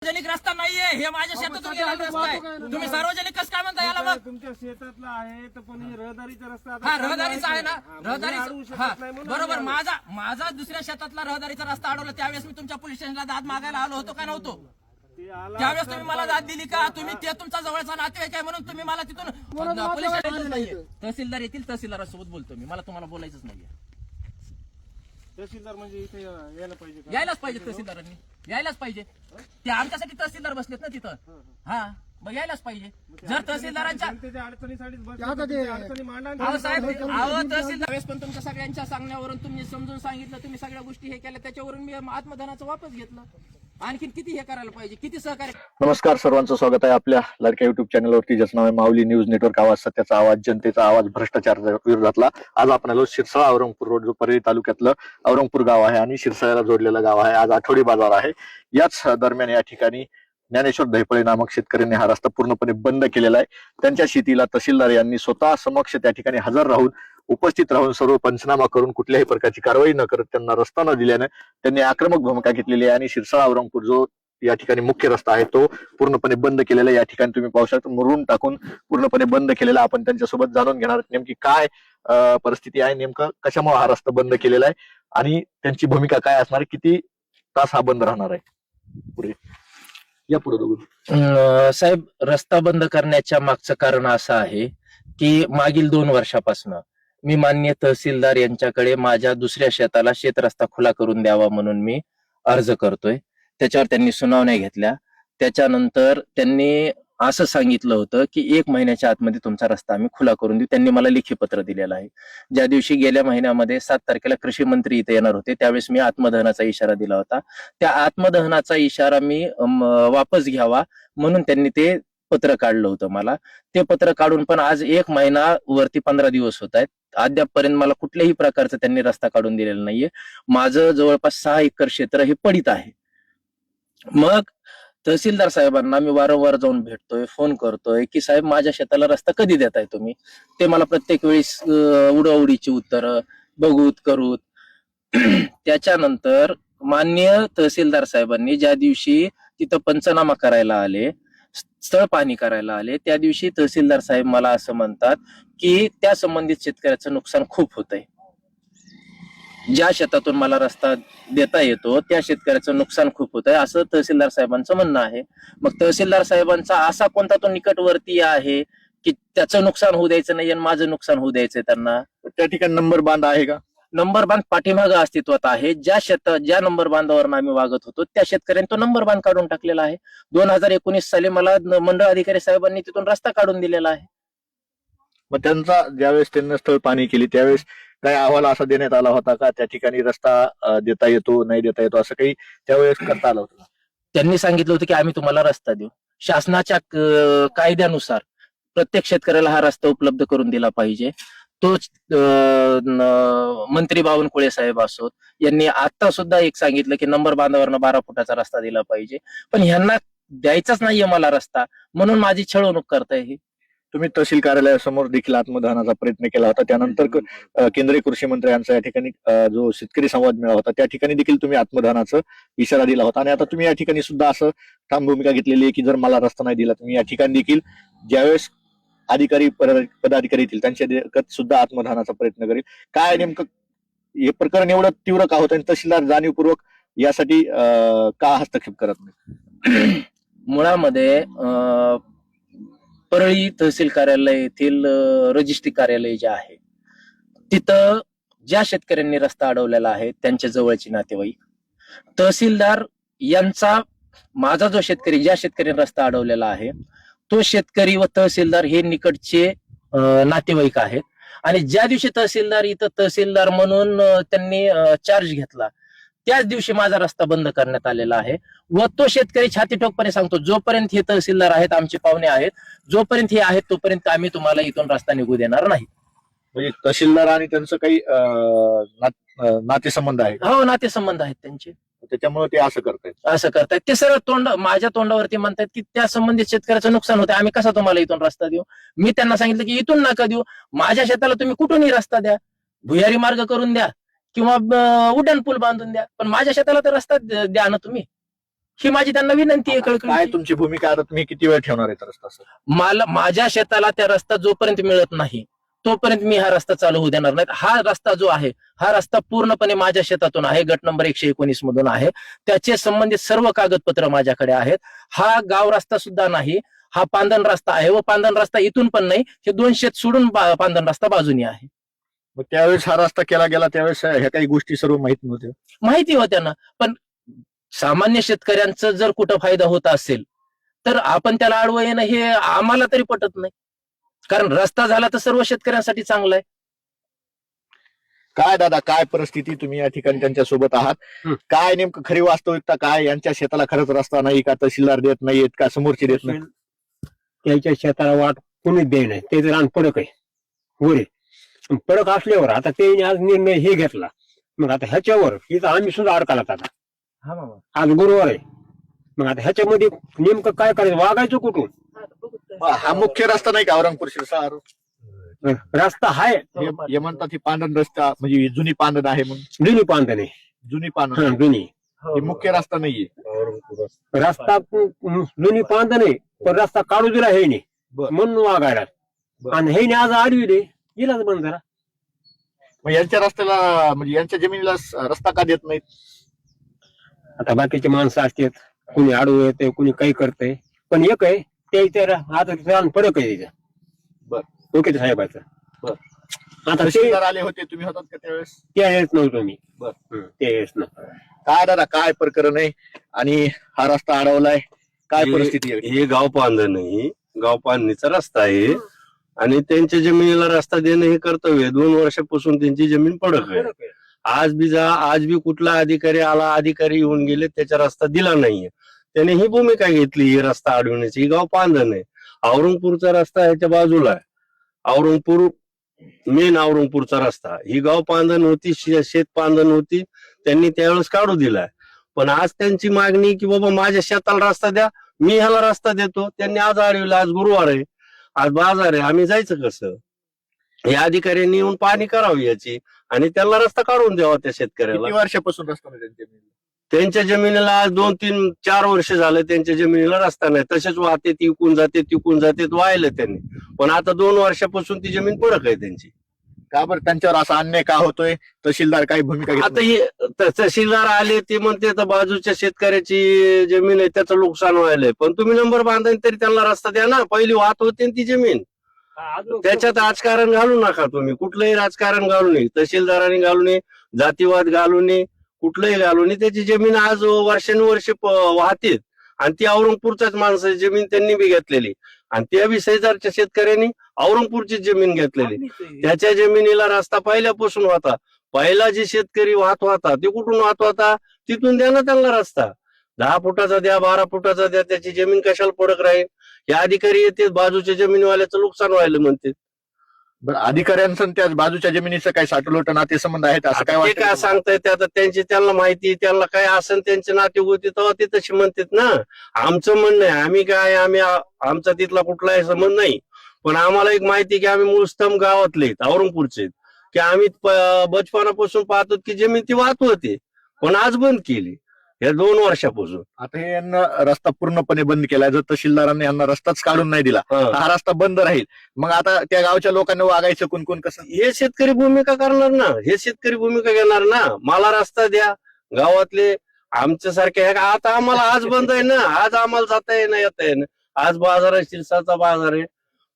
सार्वजनिक रस्ता नाहीये, हे माझ्या शेतातून गेलेला रस्ता आहे. तुम्ही सार्वजनिक कसं काय म्हणता याला? मग तुमच्या शेतातला आहे तर पण हे रहदारीचा रस्ता हा रहदारीचा आहे ना, रहदारीचा. हा बरोबर. माझा दुसऱ्या शेतातला रहदारीचा रस्ता अडवला त्यावेळेस मी तुमच्या पोलीस स्टेशनला दाद मागायला आलो होतो का नव्हतो? त्यावेळेस तुम्ही मला दाद दिली का? तुम्ही ते तुमचा जवळचा नातेवाईक आहे म्हणून तुम्ही मला तिथून पोलीस स्टेशनला नाहीये. तहसीलदार येतील, तहसीलदारासोबत बोलतो मी. मला तुम्हाला बोलायचंच नाहीये. तहसीलदार म्हणजे इथे यायला पाहिजे का? यायलाच पाहिजे, तहसीलदारांनी यायलाच पाहिजे. ते आमच्यासाठी तहसीलदार बसलेत ना तिथं. हा मग यायलाच पाहिजे. जर तहसीलदारांच्या जनतेच्या अडचणीसाठीच अडचणी मांडा. अहो साहेब, अहो तहसीलदार पण तुमच्या सगळ्यांच्या सांगण्यावरून तुम्ही समजून सांगितलं, तुम्ही सगळ्या गोष्टी हे केल्या, त्याच्यावरून मी आत्मधनाचं वापस घेतलं. आणखीन किती हे करायला पाहिजे, किती सहकार्य. नमस्कार, सर्वांचं स्वागत आहे आपल्या लाडक्या युट्यूब चॅनलवरती, ज्याचं नाव आहे माऊली न्यूज नेटवर्क. आवाज सत्याचा आवाज, जनतेचा आवाज, भ्रष्टाचार विरोधातला. आज आपण आलो शिरसाळा औरंगपूर रोड, जो परळी तालुक्यातलं औरंगपूर गाव आहे आणि शिरसाळ्याला जोडलेलं गाव आहे. आज आठवडी बाजार आहे. याच दरम्यान या ठिकाणी ज्ञानेश्वर दहिपळे नामक शेतकऱ्यांनी हा रस्ता पूर्णपणे बंद केलेला आहे. त्यांच्या शेतीला तहसीलदार यांनी स्वतः समक्ष त्या ठिकाणी हजर राहून, उपस्थित राहून, सर्व पंचनामा करून कुठल्याही प्रकारची कारवाई न करत त्यांना रस्ता न दिल्याने त्यांनी आक्रमक भूमिका घेतलेली आहे आणि शिरसाळा औरंगपूर जो या ठिकाणी मुख्य रस्ता आहे तो पूर्णपणे बंद केलेला आहे. या ठिकाणी तुम्ही पाहू शकता, मुरुम टाकून पूर्णपणे बंद केलेला. आपण त्यांच्यासोबत जाणून घेणार नेमकी काय परिस्थिती आहे, नेमकं कशामुळे हा रस्ता बंद केलेला आहे आणि त्यांची भूमिका काय असणार, किती तास हा बंद राहणार आहे. पुढे या, पुढे बघू. साहेब, रस्ता बंद करण्याच्या मागचं कारण असं आहे की मागील 2 वर्षापासून मी माननीय तहसीलदार यांच्याकडे माझ्या दुसऱ्या शेताला शेत रस्ता खुला करून द्यावा म्हणून मी अर्ज करतोय. त्याच्यावर त्यांनी सुनावण्या घेतल्या. त्याच्यानंतर त्यांनी असं सांगितलं होतं की 1 महिन्याच्या आतमध्ये तुमचा रस्ता आम्ही खुला करून देऊ. त्यांनी मला लेखी पत्र दिलेलं आहे. ज्या दिवशी गेल्या महिन्यामध्ये 7 तारखेला कृषी मंत्री इथे येणार होते, त्यावेळेस मी आत्मदहनाचा इशारा दिला होता. त्या आत्मदहनाचा इशारा मी वापस घ्यावा म्हणून त्यांनी ते पत्र काढलं होतं मला. ते पत्र काढून पण आज 1 महिना वरती 15 दिवस होत आहेत. अद्यापपर्यंत मला कुठल्याही प्रकारचं त्यांनी रस्ता काढून दिलेला नाहीये. माझं जवळपास 6 एकर क्षेत्र हे पडीत आहे. मग तहसीलदार साहेबांना मी वारंवार जाऊन भेटतोय, फोन करतोय की साहेब माझ्या शेताला रस्ता कधी देताय तुम्ही. ते मला प्रत्येक वेळेस उडवडीची उत्तरं बघूत करूत. त्याच्यानंतर माननीय तहसीलदार साहेबांनी ज्या दिवशी तिथं पंचनामा करायला आले, स्थळ पाहणी करायला आले, त्या दिवशी तहसीलदार साहेब मला असं म्हणतात की त्या संबंधित शेतकऱ्याचं नुकसान खूप होतंय. ज्या शेतातून मला रस्ता देता येतो त्या शेतकऱ्याचं नुकसान खूप होत आहे, असं तहसीलदार साहेबांचं म्हणणं आहे. मग तहसीलदार साहेबांचा असा कोणता तो निकटवर्ती आहे की त्याचं नुकसान होऊ द्यायचं नाही आणि माझं नुकसान होऊ द्यायचंय त्यांना? त्या ठिकाणी नंबर बांध आहे का? नंबर बांध पाठीमागं अस्तित्वात आहे. ज्या नंबर बांधावर आम्ही वागत होतो त्या शेतकऱ्यांनी तो नंबर बांध काढून टाकलेला आहे. 2019 साली मला मंडळ अधिकारी साहेबांनी तिथून रस्ता काढून दिलेला आहे. मग त्यांचा ज्यावेळेस त्यांनी स्थळ पाहणी केली त्यावेळेस काय अहवाल असा देण्यात आला होता का त्या ठिकाणी रस्ता देता येतो नाही देता येतो, असं काही त्यावेळेस करता आलं होतं? त्यांनी सांगितलं होतं की आम्ही तुम्हाला रस्ता देऊ. शासनाच्या कायद्यानुसार प्रत्येक शेतकऱ्याला हा रस्ता उपलब्ध करून दिला पाहिजे. तोच मंत्री बावनकुळे साहेब असोत, यांनी आता सुद्धा एक सांगितलं की नंबर बांधावरनं 12 फुटाचा रस्ता दिला पाहिजे. पण ह्यांना द्यायचाच नाहीये मला रस्ता, म्हणून माझी छळवणूक करताय ही. तुम्ही तहसील कार्यालयासमोर देखील आत्मदहनाचा प्रयत्न केला होता. त्यानंतर केंद्रीय कृषी मंत्री यांचा या ठिकाणी जो शेतकरी संवाद मेळावा होता त्या ठिकाणी देखील तुम्ही आत्मदहनाचा इशारा दिला होता आणि आता तुम्ही या ठिकाणी सुद्धा असं ठाम भूमिका घेतलेली आहे की जर मला रस्ता नाही दिला तुम्ही या ठिकाणी देखील ज्यावेळेस अधिकारी पदाधिकारी येतील त्यांच्या देखत सुद्धा आत्मदहनाचा प्रयत्न करेल. काय नेमकं हे प्रकरण एवढं तीव्र का होतं आणि तहसीलदार जाणीवपूर्वक यासाठी का हस्तक्षेप करत नाही? मुळामध्ये परळी तहसील कार्यालय येथील रजिस्ट्री कार्यालय जे आहे तिथं ज्या शेतकऱ्यांनी रस्ता अडवलेला आहे त्यांच्या जवळचे नातेवाईक, तहसीलदार यांचा, माझा जो शेतकरी ज्या शेतकऱ्यांनी रस्ता अडवलेला आहे तो शेतकरी व तहसीलदार हे निकटचे नातेवाईक आहेत. आणि ज्या दिवशी तहसीलदार इथं तहसीलदार म्हणून त्यांनी चार्ज घेतला त्याच दिवशी माझा रस्ता बंद करण्यात आलेला आहे. व तो शेतकरी छाती ठोकपणे सांगतो जोपर्यंत हे तहसीलदार आहेत, आमचे पाहुणे आहेत, जोपर्यंत हे आहेत तोपर्यंत आम्ही तुम्हाला इथून रस्ता निघू देणार नाही. म्हणजे तहसीलदार आणि त्यांचं काही नातेसंबंध आहे? हो, नातेसंबंध आहेत त्यांचे, त्याच्यामुळे ते असं करतायत. ते सरळ माझ्या तोंडावरती म्हणतात की त्या संबंधित शेतकऱ्याचं नुकसान होतं, आम्ही कसा तुम्हाला इथून रस्ता देऊ. मी त्यांना सांगितलं की इथून नका देऊ, माझ्या शेताला तुम्ही कुठूनही रस्ता द्या, भुयारी मार्ग करून द्या किंवा उड्डाण पूल बांधून द्या, पण माझ्या शेताला तर रस्ता द्या ना तुम्ही. ही माझी त्यांना विनंती आहे काय कळकळीची. तुमची भूमिका आता तुम्ही किती वेळ ठेवणार आहे रस्ता सर? मला माझ्या शेताला त्या रस्ता जोपर्यंत मिळत नाही तोपर्यंत मी हा रस्ता चालू होऊ देणार नाही. हा रस्ता जो आहे हा रस्ता पूर्णपणे माझ्या शेतातून आहे, गट नंबर 119 मधून आहे. त्याचे संबंधित सर्व कागदपत्र माझ्याकडे आहेत. हा गाव रस्ता सुद्धा नाही, हा पांदन रस्ता आहे व पांदन रस्ता इथून पण नाही, हे 2 शेत सोडून पांदन रस्ता बाजूनी आहे. मग त्यावेळेस हा रस्ता केला गेला त्यावेळेस ह्या काही गोष्टी सर्व माहित नव्हत्या. माहिती होत्या ना, पण सामान्य शेतकऱ्यांचा जर कुठं फायदा होत असेल तर आपण त्याला आडवं येणं हे आम्हाला तरी पटत नाही. कारण रस्ता झाला तर सर्व शेतकऱ्यांसाठी चांगला आहे. काय दादा, काय परिस्थिती, तुम्ही या ठिकाणी त्यांच्या सोबत आहात, काय नेमकं खरी वास्तविकता काय? यांच्या शेताला खरंच रस्ता नाही का? तहसीलदार देत नाहीयेत का? समोरचे देत नाही? त्याच्या शेताला वाट कोणीच दे नाही, ते रान पडक आहे वर आहे. पडक असल्यावर आता ते आज निर्णय हे घेतला, मग आता ह्याच्यावर इथं आम्ही सुद्धा अडकालात आता. आज गुरुवार आहे, मग आता ह्याच्यामध्ये नेमकं काय करायचं, वागायचं कुठून? हा मुख्य रस्ता नाही का औरंगपूर शिरसाळ? रस्ता आहे, हे म्हणतात ही पांढन रस्ता म्हणजे जुनी पांढन आहे म्हणून. जुनी पांढर नाही, जुनी पांढन जुनी हे मुख्य रस्ता नाहीये. रस्ता जुनी पांढर नाही, पण रस्ता काढू दिला हे नाही बरं. म्हणून वागायला. आणि हे आज आडविले गेलाच बंद जरा. मग यांच्या रस्त्याला म्हणजे यांच्या जमिनीला रस्ता का देत नाहीत? आता बाकीचे माणसं असतात, कुणी आडू येते, कुणी काही करतंय, पण एक आहे ते आता रान पडक आहे त्याच्या. बर. ओके साहेबाचं. बर. आता तहसीलदार आले होते, तुम्ही होतात का त्यावेळेस? त्या येत नव्हतो मी. बर. ते येत ना. काय दादा, काय प्रकरण आहे आणि हा रस्ता अडवलाय, काय परिस्थिती आहे? हे गाव पांधण नाही, गाव पाहणीचा रस्ता आहे आणि त्यांच्या जमिनीला रस्ता देणं हे कर्तव्य आहे. 2 वर्षापासून त्यांची जमीन पडक आहे. आज बी कुठला अधिकारी आला, अधिकारी येऊन गेले, त्याचा रस्ता दिला नाहीये. त्याने ही भूमिका घेतली ही रस्ता अडवण्याची. ही गाव पांधण आहे, औरंगपूरचा रस्ता ह्याच्या बाजूला आहे. औरंगपूरचा रस्ता, ही गाव पांधण होती, शेत पांधण होती, त्यांनी त्यावेळेस काढू दिलाय. पण आज त्यांची मागणी की बाबा माझ्या शेताला रस्ता द्या, मी ह्याला रस्ता देतो. त्यांनी आज अडविला. आज गुरुवार आहे, आज बाजार आहे, आम्ही जायचं कसं? या अधिकाऱ्यांनी येऊन पाहणी करावी याची आणि त्याला रस्ता काढून द्यावा त्या शेतकऱ्याला. किती वर्षापासून रस्ता नाही त्यांच्या जमिनीला? त्यांच्या जमिनीला आज 2, 3, 4 वर्ष झाले त्यांच्या जमिनीला रस्ता नाही. तसेच वाहते, तिकून जाते वाहिलं त्यांनी. पण आता 2 वर्षापासून ती जमीन पडक आहे त्यांची. का बरं त्यांच्यावर असा अन्याय का होतोय? तहसीलदार काही भूमिका घेत आता हे तहसीलदार आले, ते म्हणते तर बाजूच्या शेतकऱ्याची जमीन आहे, त्याचं नुकसान व्हायलंय. पण तुम्ही नंबर बांधा तरी त्यांना रस्ता द्या ना. पहिली वाहत होते ती जमीन. त्याच्यात राजकारण घालू नका तुम्ही, कुठलंही राजकारण घालू नये, तहसीलदारांनी घालू नये, जातीवाद घालू नये, कुठलंही घालू नये. त्याची जमीन आज वर्षानुवर्षे वाहते आणि ती औरंगपूरच्याच माणसाची जमीन त्यांनी बी घेतलेली आणि त्या बी शेजारच्या शेतकऱ्यांनी औरंगपूरची जमीन घेतलेली. त्याच्या जमिनीला रस्ता पहिल्यापासून होता. पहिला जे शेतकरी वाहत होता ते कुठून वाहत होता? तिथून द्या ना त्यांना रस्ता. 10 फुटाचा द्या, 12 फुटाचा द्या, त्याची जमीन कशाला पडक राहील? या अधिकारी येते, बाजूच्या जमिनीवाल्याचं नुकसान व्हायला म्हणते. बरं, अधिकाऱ्यांचं त्या बाजूच्या जमिनीचं काय साठवलोट नातेसंबंध आहेत असं काय ते वाटतं? काय सांगतायत आता त्यांना माहिती, त्यांना काय असेल त्यांचे नाते होते तेव्हा ते तसे म्हणतात ना. आमचं म्हणणं आहे, आम्ही आमचा तिथला कुठलाही संबंध नाही, पण आम्हाला एक माहिती की आम्ही मूळस्तंभ गावातले औरंगपूरचे, की आम्ही बचपनापासून पाहतो की जमीन ती वाहत होते, पण आज बंद केली या 2 वर्षापासून. आता हे यांना रस्ता पूर्णपणे बंद केलाय. जर तहसीलदारांनी यांना रस्ताच काढून नाही दिला, हा रस्ता बंद राहील. मग आता त्या गावच्या लोकांनी वागायचं कोण कसं? हे शेतकरी भूमिका करणार ना, हे शेतकरी भूमिका घेणार ना. मला रस्ता द्या, गावातले आमच्यासारखे. आता आम्हाला आज बंद आहे ना, आज आम्हाला जाता येता येणं. आज बाजार आहे, शिरसाचा बाजार आहे,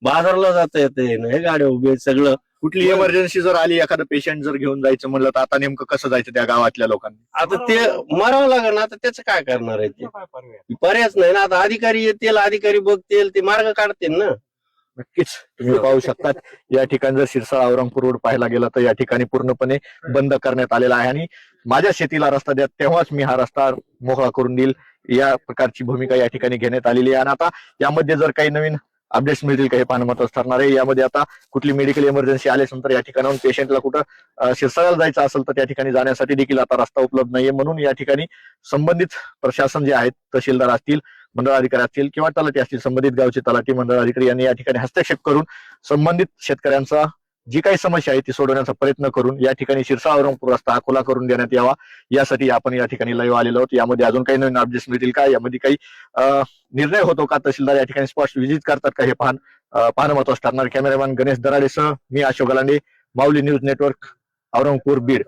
बाजारला जाता येणं. हे गाड्या उभे आहेत सगळं. कुठली इमर्जन्सी जर आली, एखादं पेशंट जर घेऊन जायचं म्हणलं तर आता नेमकं कसं जायचं त्या गावातल्या लोकांनी? आता ते मरावं लागेल ना. आता त्याचं काय करणार आहे ते? पर्यायच नाही ना. आता अधिकारी येतील, अधिकारी बघतील, ते मार्ग काढतील ना. नक्कीच तुम्ही पाहू शकतात या ठिकाणी जर शिरसाळ औरंगपूर रोड पाहायला गेला तर या ठिकाणी पूर्णपणे बंद करण्यात आलेला आहे आणि माझ्या शेतीला रस्ता द्या तेव्हाच मी हा रस्ता मोकळा करून देईल, या प्रकारची भूमिका या ठिकाणी घेण्यात आलेली आहे. आणि आता यामध्ये जर काही नवीन अपडेट्स मिळतील का हे पाहणं महत्त्वाचं ठरणार आहे. यामध्ये आता कुठली मेडिकल इमर्जन्सी आल्यानंतर या ठिकाणाहून पेशंटला कुठं शिरसाळ्याला जायचं असेल तर त्या ठिकाणी जाण्यासाठी देखील आता रस्ता उपलब्ध नाहीये. म्हणून या ठिकाणी संबंधित प्रशासन जे आहेत, तहसीलदार असतील, मंडळ अधिकारी असतील किंवा तलाठी असतील, संबंधित गावचे तलाठी, मंडळ अधिकारी यांनी या ठिकाणी हस्तक्षेप करून संबंधित शेतकऱ्यांचा जी काही समस्या आहे ती सोडवण्याचा प्रयत्न करून या ठिकाणी शिरसाळ औरंगपूर रस्ता खुला करून देण्यात यावा, यासाठी आपण या ठिकाणी लाईव्ह आलेलो आहोत. यामध्ये अजून काही नवीन अपडेट्स मिळतील का, यामध्ये काही निर्णय होतो का, तहसीलदार या ठिकाणी स्पॉट व्हिजिट करतात का, हे पाहणं महत्वाचं ठरणार. कॅमेरामॅन गणेश दराडेसह मी अशोक गलांडे, माऊली न्यूज नेटवर्क, औरंगपूर, बीड.